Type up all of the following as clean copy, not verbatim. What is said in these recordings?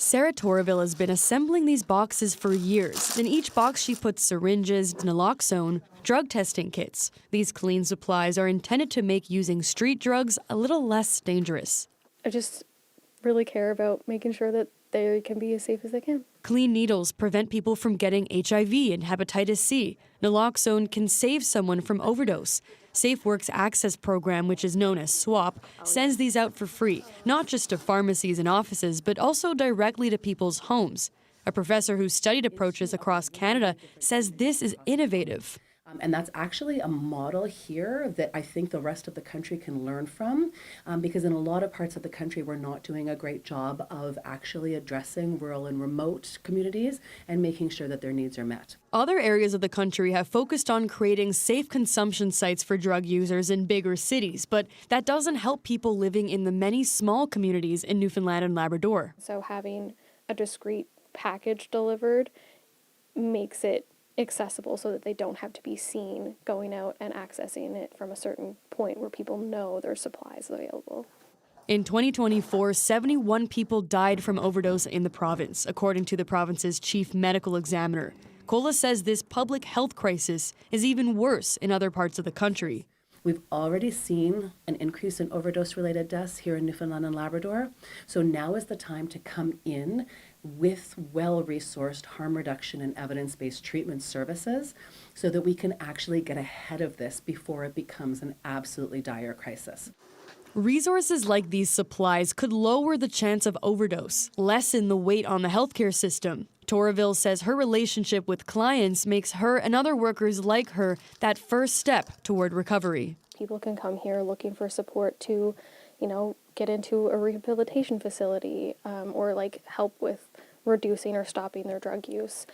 Sarah Torreville has been assembling these boxes for years. In each box, she puts syringes, naloxone, drug testing kits. These clean supplies are intended to make using street drugs a little less dangerous. I just really care about making sure that they can be as safe as they can. Clean needles prevent people from getting HIV and hepatitis C. Naloxone can save someone from overdose. SafeWorks Access program, which is known as SWAP, sends these out for free, not just to pharmacies and offices, but also directly to people's homes. A professor who studied approaches across Canada says this is innovative. And that's actually a model here that I think the rest of the country can learn from, because in a lot of parts of the country, we're not doing a great job of actually addressing rural and remote communities and making sure that their needs are met. Other areas of the country have focused on creating safe consumption sites for drug users in bigger cities, but that doesn't help people living in the many small communities in Newfoundland and Labrador. So having a discreet package delivered makes it accessible so that they don't have to be seen going out and accessing it from a certain point where people know there's supplies available. In 2024, 71 people died from overdose in the province, according to the province's chief medical examiner. Cola says this public health crisis is even worse in other parts of the country. We've already seen an increase in overdose-related deaths here in Newfoundland and Labrador. So now is the time to come in with well-resourced harm reduction and evidence-based treatment services so that we can actually get ahead of this before it becomes an absolutely dire crisis. Resources like these supplies could lower the chance of overdose, lessen the weight on the healthcare system. Torreville says her relationship with clients makes her and other workers like her that first step toward recovery. People can come here looking for support to, get into a rehabilitation facility or like help with reducing or stopping their drug use.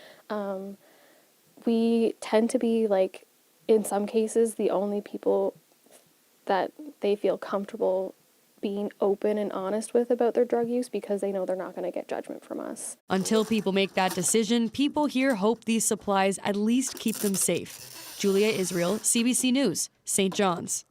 We tend to be in some cases, the only people that they feel comfortable being open and honest with about their drug use because they know they're not going to get judgment from us. Until people make that decision, people here hope these supplies at least keep them safe. Julia Israel, CBC News, St. John's.